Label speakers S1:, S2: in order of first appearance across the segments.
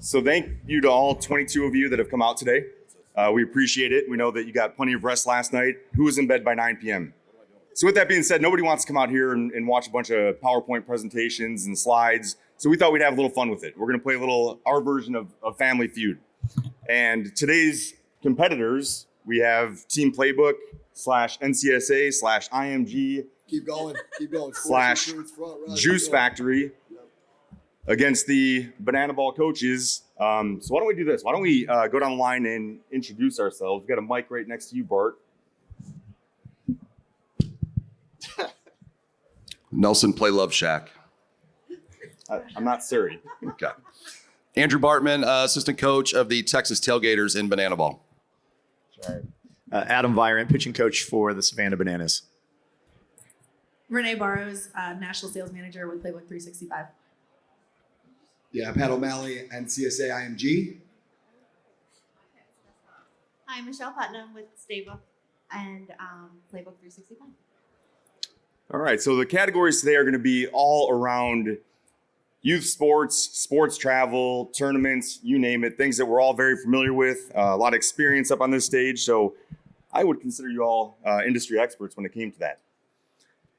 S1: So thank you to all 22 of you that have come out today. We appreciate it. We know that you got plenty of rest last night. Who was in bed by 9 p.m.? So with that being said, nobody wants to come out here and watch a bunch of PowerPoint presentations and slides. So we thought we'd have a little fun with it. We're going to play our version of Family Feud. And today's competitors, we have Team Playbook / NCSA / IMG
S2: Keep going.
S1: / Juice Factory against the Banana Ball coaches. So why don't we do this? Why don't we go down the line and introduce ourselves? We've got a mic right next to you, Bart.
S3: Nelson, play Love Shack.
S1: I'm not Surrey.
S3: Okay. Andrew Bartman, assistant coach of the Texas Tailgaters in Banana Ball.
S4: Adam Virant, pitching coach for the Savannah Bananas.
S5: Renee Barrows, National Sales Manager with Playbook365.
S2: Yeah, Pat O'Malley, NCSA IMG.
S6: Hi, Michelle Putnam with Staybook and Playbook365.
S1: All right, so the categories today are going to be all around youth sports, sports travel, tournaments, you name it, things that we're all very familiar with, a lot of experience up on this stage. So I would consider you all industry experts when it came to that.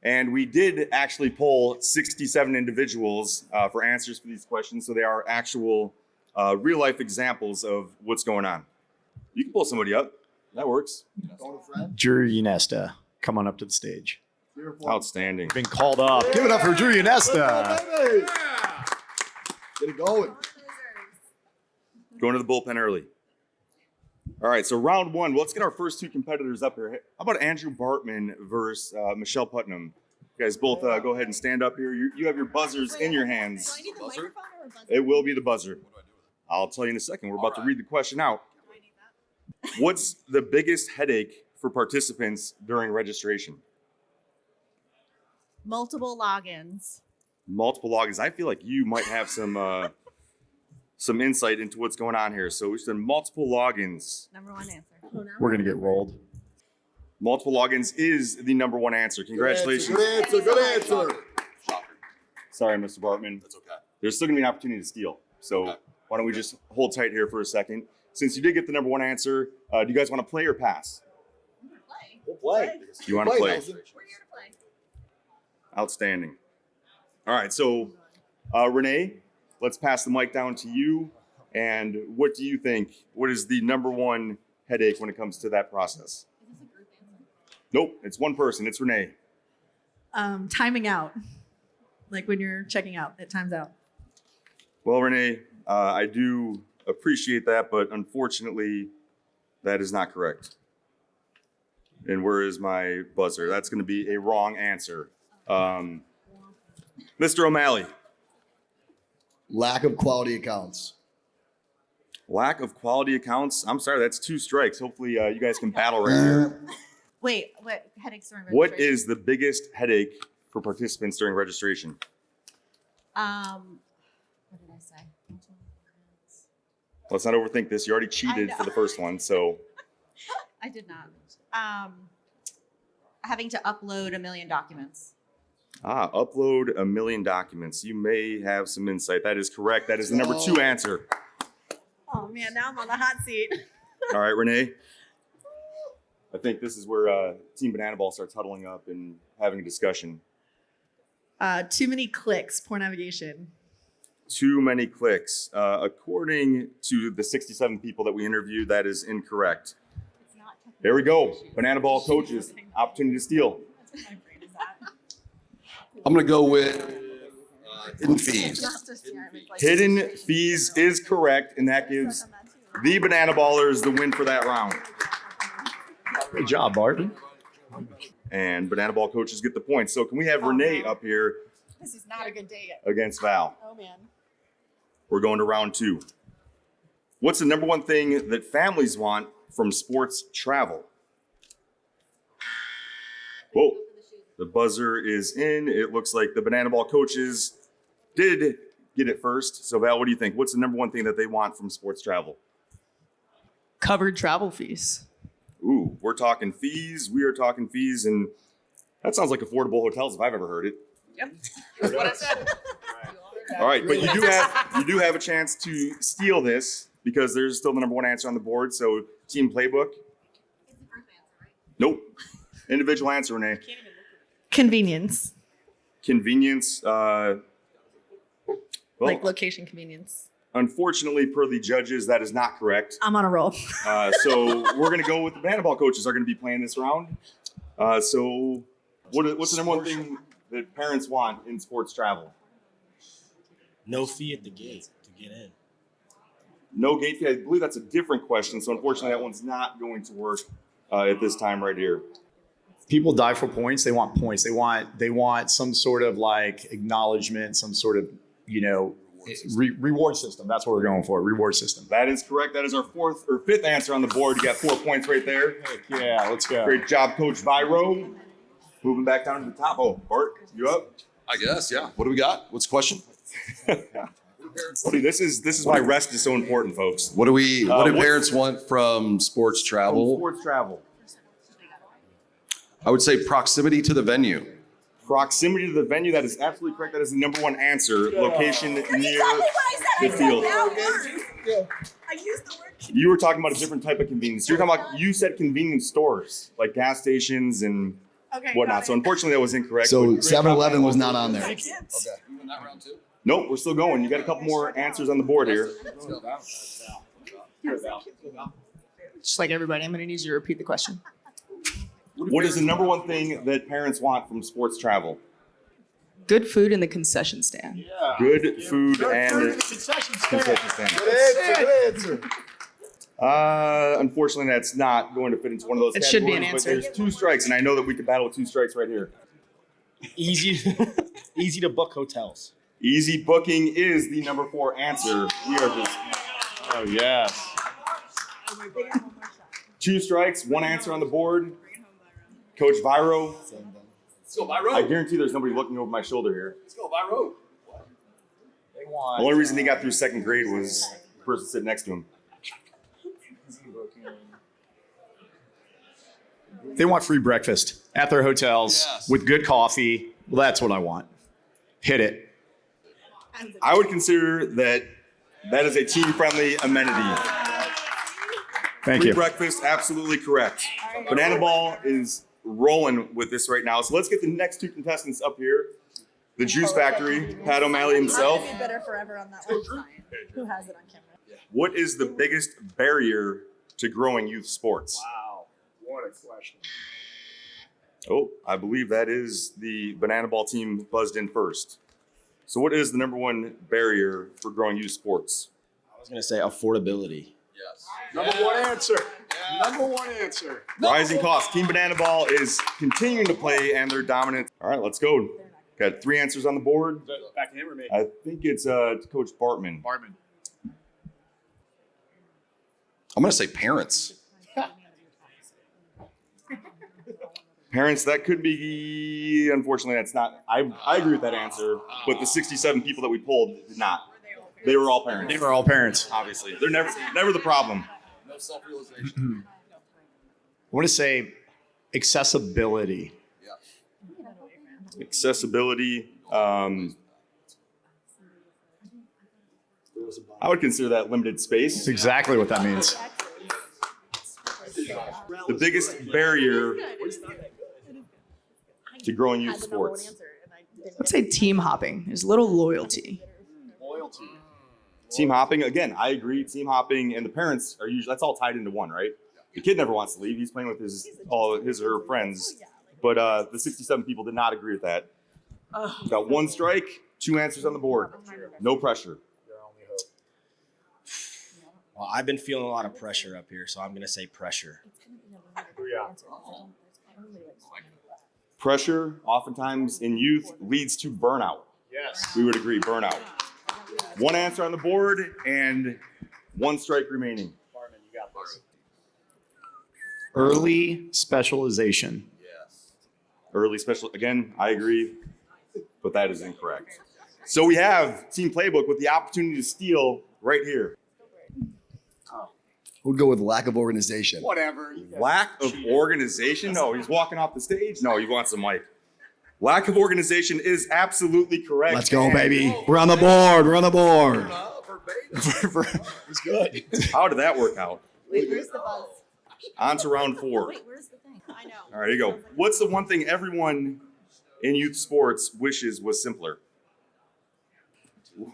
S1: And we did actually poll 67 individuals for answers for these questions. So they are actual real life examples of what's going on. You can pull somebody up. That works.
S4: Drew Unesta, come on up to the stage.
S1: Outstanding.
S4: Been called up. Give it up for Drew Unesta.
S2: Get it going.
S1: Going to the bullpen early. All right, so round one. Let's get our first two competitors up here. How about Andrew Bartman versus Michelle Putnam? You guys both go ahead and stand up here. You have your buzzers in your hands.
S6: Do I need the microphone or a buzzer?
S1: It will be the buzzer. I'll tell you in a second. We're about to read the question out.
S6: Do I need that?
S1: What's the biggest headache for participants during registration?
S6: Multiple logins.
S1: Multiple logins. I feel like you might have some insight into what's going on here. So we said multiple logins.
S6: Number one answer.
S4: We're going to get rolled.
S1: Multiple logins is the number one answer. Congratulations.
S2: Good answer.
S1: Sorry, Mr. Bartman.
S3: That's okay.
S1: There's still going to be an opportunity to steal. So why don't we just hold tight here for a second? Since you did get the number one answer, do you guys want to play or pass?
S6: Play.
S2: We'll play.
S1: You want to play?
S2: Nelson.
S6: We're here to play.
S1: Outstanding. All right, so Renee, let's pass the mic down to you. And what do you think? What is the number one headache when it comes to that process?
S6: Is this a group answer?
S1: Nope, it's one person. It's Renee.
S5: Timing out. Like when you're checking out, it times out.
S1: Well, Renee, I do appreciate that, but unfortunately, that is not correct. And where is my buzzer? That's going to be a wrong answer. Mr. O'Malley.
S2: Lack of quality accounts.
S1: Lack of quality accounts. I'm sorry, that's 2 strikes. Hopefully you guys can battle right here.
S6: Wait, what headaches during
S1: What
S6: registration?
S1: is the biggest headache for participants during registration?
S6: What did I say?
S1: Let's not overthink this. You already cheated
S6: know.
S1: for the first one, so
S6: I did not. Having to upload 1 million documents.
S1: upload 1 million documents. You may have some insight. That is correct. That is the number 2 answer.
S5: Oh man, now I'm on the hot seat.
S1: All right, Renee. I think this is where Team Banana Ball starts huddling up and having a discussion.
S5: Too many clicks, poor navigation.
S1: Too many clicks. According to the 67 people that we interviewed, that is incorrect.
S6: It's not technically
S1: There we go.
S6: an issue.
S1: Banana Ball coaches, opportunity to steal.
S6: My brain is at.
S3: I'm going to go with hidden fees.
S6: Just to share, it's like-
S1: Hidden fees is correct, and that gives the Banana Ballers the win for that round.
S4: Great job, Barton.
S1: And Banana Ball coaches get the point. So can we have Renee up here
S6: This is not a good day yet.
S1: against Val?
S6: Oh man.
S1: We're going to round 2. What's the number one thing that families want from sports travel? Whoa, the buzzer is in. It looks like the Banana Ball coaches did get it first. So Val, what do you think? What's the number one thing that they want from sports travel?
S5: Covered travel fees.
S1: Ooh, we're talking fees. We are talking fees, and that sounds like affordable hotels if I've ever heard it.
S5: Yep. That's what I said.
S1: All right, but you do have a chance to steal this because there's still the number one answer on the board. So Team Playbook. Nope. Individual answer, Renee.
S5: Convenience.
S1: Convenience. Well,
S5: Like location convenience.
S1: unfortunately, per the judges, that is not correct.
S5: I'm on a roll.
S1: So we're going to go with the banana ball coaches are going to be playing this round. So what's the number one thing that parents want in sports travel?
S7: No fee at the gate to get in.
S1: No gate fee. I believe that's a different question. So unfortunately, that one's not going to work at this time right here.
S4: People die for points. They want points. They want some sort of like acknowledgement, some sort of, reward system. That's what we're going for. Reward system.
S1: That is correct. That is our fourth or fifth answer on the board. You got 4 points right there.
S4: Heck yeah, let's go.
S1: Great job, Coach Viro. Moving back down to the top. Oh, Bart, you up?
S3: I guess, yeah. What do we got? What's the question?
S1: See, this is why rest is so important, folks.
S3: What do
S1: what's-
S3: parents want from sports travel?
S1: Sports travel.
S3: I would say proximity to the venue.
S1: Proximity to the venue. That is absolutely correct. That is the number one answer. Location near the field.
S5: I used the word.
S1: You were talking about a different type of convenience. You said convenience stores, like gas stations and whatnot. So unfortunately, that was incorrect.
S2: So
S1: But-
S2: 7-Eleven was not on there.
S3: Nope.
S1: Nope, we're still going. You got a couple more answers on the board here.
S8: Just like everybody, I'm going to need you to repeat the question.
S1: What is the number one thing that parents want from sports travel?
S8: Good food in the concession stand.
S1: Good food and concession stand.
S2: Good answer.
S1: Unfortunately, that's not going to fit into one of those
S8: It
S1: categories.
S8: should be an
S1: But
S8: answer.
S1: there's 2 strikes, and I know that we could battle with 2 strikes right here.
S7: Easy to book hotels.
S1: Easy booking is the number 4 answer. We are just
S4: Oh yes.
S1: 2 strikes, 1 answer on the board. Coach Viro.
S3: Let's go by
S1: I guarantee there's nobody looking over my shoulder here.
S3: Let's go by road.
S4: They want.
S1: The only reason he got through 2nd grade was the person sitting next to him.
S4: They want free breakfast at their hotels
S3: Yes.
S4: with good coffee. Well, that's what I want. Hit it.
S1: I would consider that is a team-friendly amenity.
S4: Thank
S1: Free
S4: you.
S1: breakfast, absolutely correct. Banana Ball is rolling with this right now. So let's get the next 2 contestants up here. The Juice Factory, Pat O'Malley himself.
S5: I'll be better forever on that one. Who has it on camera?
S1: What is the biggest barrier to growing youth sports?
S4: Wow, what a question.
S1: Oh, I believe that is the Banana Ball team buzzed in first. So what is the number one barrier for growing youth sports?
S7: I was going to say affordability.
S3: Yes.
S4: Number one answer. Number one answer.
S1: Rising costs. Team Banana Ball is continuing to play and they're dominant. All right, let's go. Got 3 answers on the board.
S4: Back to him or me?
S1: I think it's Coach Bartman.
S4: Bartman.
S3: I'm going to say parents.
S1: Parents, that could be, unfortunately, that's not, I agree with that answer, but the 67 people that we pulled did not. They were all parents.
S4: They were all parents.
S1: Obviously. They're never the problem.
S3: No self-realization.
S4: I want to say accessibility.
S1: Accessibility. I would consider that limited space.
S4: That's exactly what that means.
S1: The biggest barrier to growing youth sports.
S8: Let's say team hopping. There's a little loyalty.
S1: Team hopping, again, I agree. Team hopping and the parents are usually, that's all tied into one, right? The kid never wants to leave. He's playing with all his or her friends. But the 67 people did not agree with that. Got 1 strike, 2 answers on the board. No pressure.
S7: Well, I've been feeling a lot of pressure up here, so I'm going to say pressure.
S1: Pressure, oftentimes in youth, leads to burnout.
S4: Yes.
S1: We would agree, burnout. 1 answer on the board and 1 strike remaining.
S4: Early specialization.
S1: Early special, again, I agree, but that is incorrect. So we have Team Playbook with the opportunity to steal right here.
S2: We'll go with lack of organization.
S4: Whatever.
S1: Lack of organization? No, he's walking off the stage. No, he wants the mic. Lack of organization is absolutely correct.
S2: Let's go,
S1: And
S2: baby. We're on the board. We're on the board.
S4: It's good.
S1: How did that work out?
S6: Wait, where's the buzz?
S1: On to round 4.
S6: Wait, where's the thing? I know.
S1: All right, here you go. What's the one thing everyone in youth sports wishes was simpler?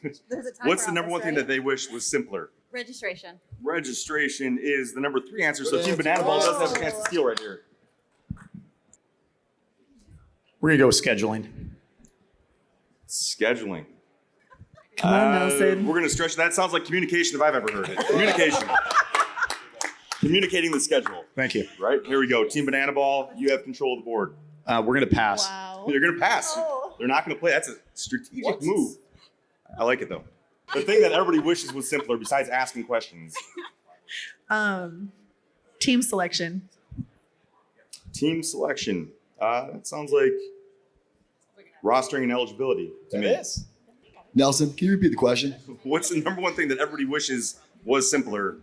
S6: There's a timer
S1: What's the
S6: on
S1: number
S6: this,
S1: one thing
S6: right?
S1: that they wish was simpler?
S6: Registration.
S1: Registration is the number 3 answer. So Team Banana Ball does have a chance to steal right here.
S4: We're gonna go with scheduling.
S1: Scheduling.
S5: Come on, Nelson.
S1: We're going to stretch. That sounds like communication if I've ever heard it. Communication. Communicating the schedule.
S4: Thank you.
S1: Right? Here we go. Team Banana Ball, you have control of the board.
S4: We're gonna pass.
S5: Wow.
S1: You're going to pass. They're not going to play. That's a strategic move. I like it, though. The thing that everybody wishes was simpler besides asking questions.
S5: Team selection.
S1: Team selection. That sounds like rostering and eligibility to me.
S2: Nelson, can you repeat the question?
S1: What's the number one thing that everybody wishes was simpler?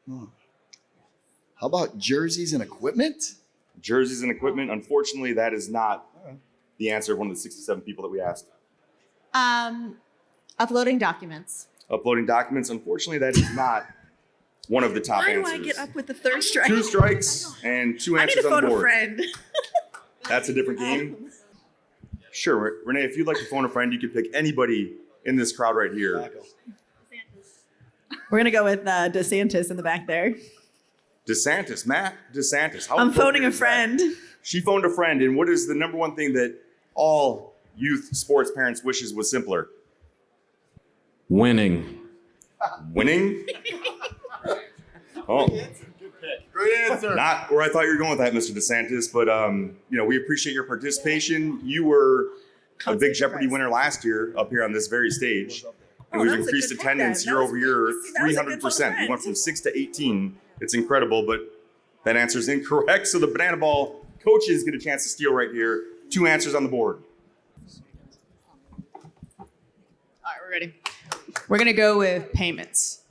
S2: How about jerseys and equipment?
S1: Jerseys and equipment. Unfortunately, that is not the answer of one of the 67 people that we asked.
S6: Uploading documents.
S1: Uploading documents. Unfortunately, that is not one of the top
S5: Why do
S1: answers.
S5: I get up with the third strike?
S1: 2 strikes and 2
S5: I need
S1: answers
S5: to
S1: on the
S5: phone a
S1: board.
S5: friend.
S1: That's a different game. Sure, Renee, if you'd like to phone a friend, you could pick anybody in this crowd right here.
S5: We're gonna go with DeSantis in the back there.
S1: DeSantis, Matt DeSantis. How
S5: I'm phoning
S1: appropriate
S5: a
S1: is that?
S5: friend.
S1: She phoned a friend, and what is the number one thing that all youth sports parents wishes was simpler?
S9: Winning.
S1: Winning? Oh,
S2: Great answer.
S1: not where I thought you were going with that, Mr. DeSantis, but we appreciate your participation. You were a big Jeopardy winner last year up here on this very stage. And
S5: Oh,
S1: we've
S5: that was a
S1: increased
S5: good pick
S1: attendance
S5: then.
S1: year
S5: That was-
S1: over year
S5: that was a good little
S1: 300%. We
S5: friend.
S1: went from 6 to 18. It's incredible, but that answer is incorrect. So the Banana Ball coaches get a chance to steal right here. 2 answers on the board.
S8: All right, we're ready. We're gonna go with payments.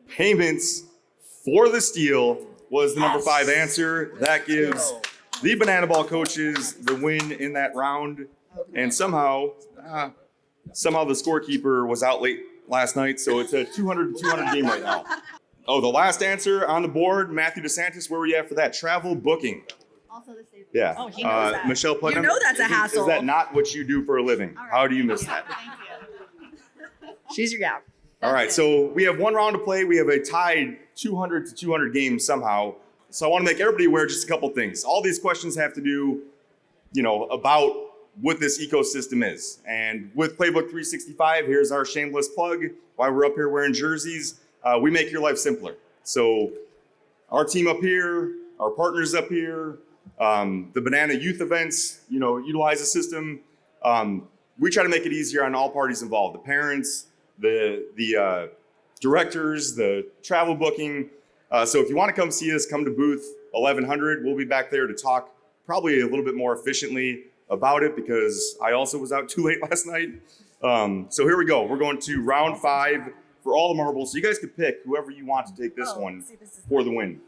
S1: Payments for the steal was the number 5 answer. That gives the Banana Ball coaches the win in that round. And somehow the scorekeeper was out late last night, so it's a 200-200 game right now. Oh, the last answer on the board, Matthew DeSantis, where were you at for that? Travel booking.
S6: Also the same.
S1: Yeah.
S5: Oh, he knows that.
S1: Michelle Putnam.
S5: You know that's a hassle.
S1: Is that not what you do for a living? How do you miss that?
S6: Thank you.
S5: She's your gal.
S1: All right, so we have 1 round to play. We have a tied 200-200 game somehow. So I want to make everybody aware of just a couple things. All these questions have to do, about what this ecosystem is. And with Playbook365, here's our shameless plug. While we're up here wearing jerseys, we make your life simpler. So our team up here, our partners up here, the Banana Youth events, utilize the system. We try to make it easier on all parties involved, the parents, the directors, the travel booking. So if you want to come see us, come to booth 1100. We'll be back there to talk probably a little bit more efficiently about it because I also was out too late last night. So here we go. We're going to round 5 for all the marbles. So you guys can pick whoever you want to take this one for the win.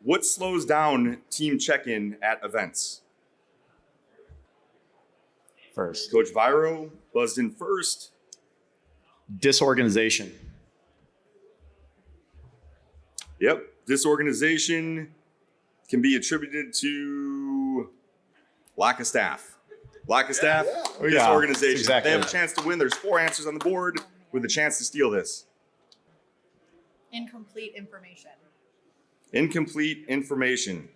S1: What slows down team check-in at events?
S4: First.
S1: Coach Viro buzzed in first.
S4: Disorganization.
S1: Yep. Disorganization can be attributed to lack of staff. Lack of staff, disorganization.
S4: exactly.
S1: They have a chance to win. There's 4 answers on the board with a chance to steal this.
S5: Incomplete information.
S1: Incomplete information.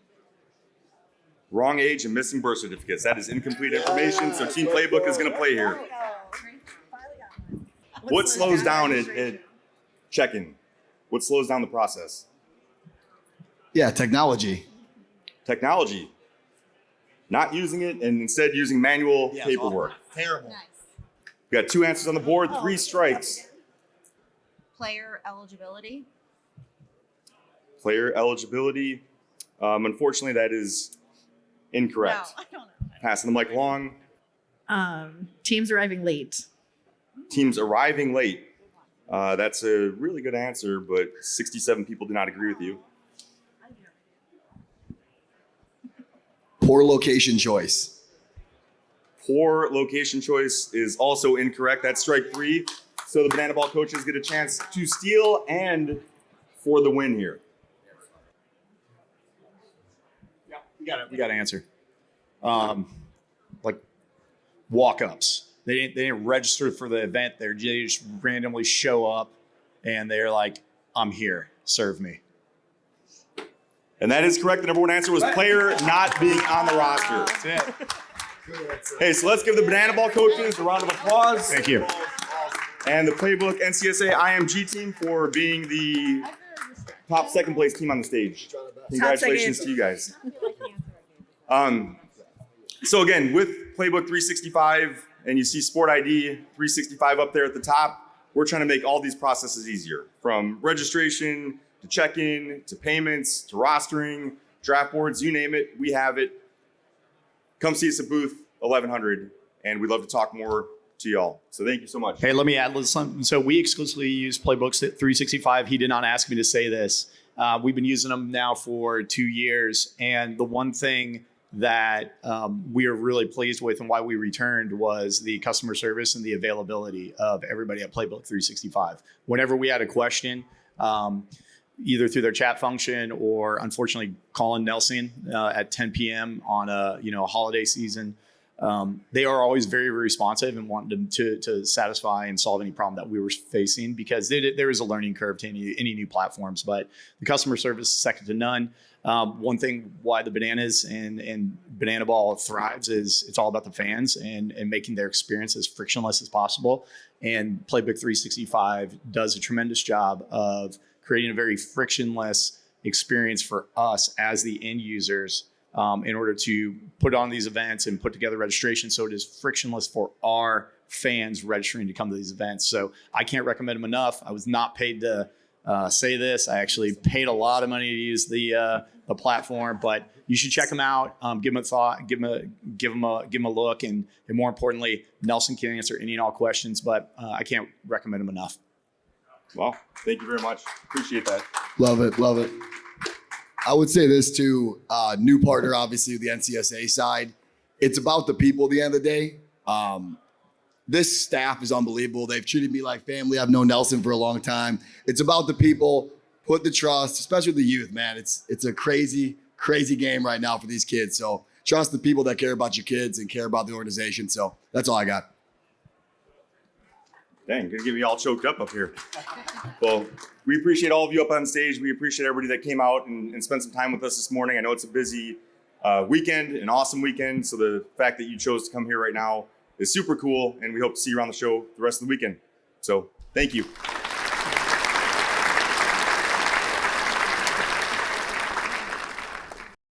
S1: Wrong age and missing birth certificates. That is incomplete information. So Team Playbook is going to play here. What slows down at check-in? What slows down the process?
S2: Yeah, technology.
S1: Technology. Not using it and instead using manual paperwork.
S2: Terrible.
S6: Nice.
S1: We got 2 answers on the board, 3 strikes.
S6: Player eligibility.
S1: Player eligibility. Unfortunately, that is incorrect.
S6: No, I don't know.
S1: Passing the mic along.
S5: Teams arriving late.
S1: Teams arriving late. That's a really good answer, but 67 people do not agree with you.
S2: Poor location choice.
S1: Poor location choice is also incorrect. That's strike 3. So the banana ball coaches get a chance to steal and for the win here.
S4: We got to answer. Like walk-ups. They didn't register for the event. They just randomly show up and they're like, I'm here. Serve me.
S1: And that is correct. The number 1 answer was player not being on the roster.
S4: That's it.
S1: Hey, so let's give the banana ball coaches a round of applause.
S4: Thank you.
S1: And the Playbook NCSA IMG team for being the top second place team on the stage. Congratulations to you guys. So again, with Playbook 365, and you see Sport ID 365 up there at the top, we're trying to make all these processes easier, from registration to check-in to payments to rostering, draft boards, you name it, we have it. Come see us at booth 1100, and we'd love to talk more to y'all. So thank you so much.
S4: Hey, let me add something. So we exclusively use Playbooks 365. He did not ask me to say this. We've been using them now for 2 years. And the one thing that we are really pleased with and why we returned was the customer service and the availability of everybody at Playbook 365. Whenever we had a question, either through their chat function or unfortunately calling Nelson at 10 p.m. on a holiday season, they are always very, very responsive and wanting to satisfy and solve any problem that we were facing, because there is a learning curve to any new platforms, but the customer service is second to none. One thing why the Bananas and Banana Ball thrives is it's all about the fans and making their experience as frictionless as possible. And Playbook 365 does a tremendous job of creating a very frictionless experience for us as the end users, in order to put on these events and put together registration so it is frictionless for our fans registering to come to these events. So I can't recommend them enough. I was not paid to say this. I actually paid a lot of money to use the platform, but you should check them out. Give them a thought. Give them a look, and more importantly, Nelson can answer any and all questions. But I can't recommend them enough.
S1: Well, thank you very much. Appreciate that.
S2: Love it. Love it. I would say this to new partner, obviously, the NCSA side. It's about the people at the end of the day. This staff is unbelievable. They've treated me like family. I've known Nelson for a long time. It's about the people. Put the trust, especially the youth, man. It's a crazy, crazy game right now for these kids. So trust the people that care about your kids and care about the organization. So that's all I got.
S1: Dang, gonna get me all choked up here. Well, we appreciate all of you up on stage. We appreciate everybody that came out and spent some time with us this morning. I know it's a busy weekend, an awesome weekend. So the fact that you chose to come here right now is super cool. And we hope to see you around the show the rest of the weekend. So thank you.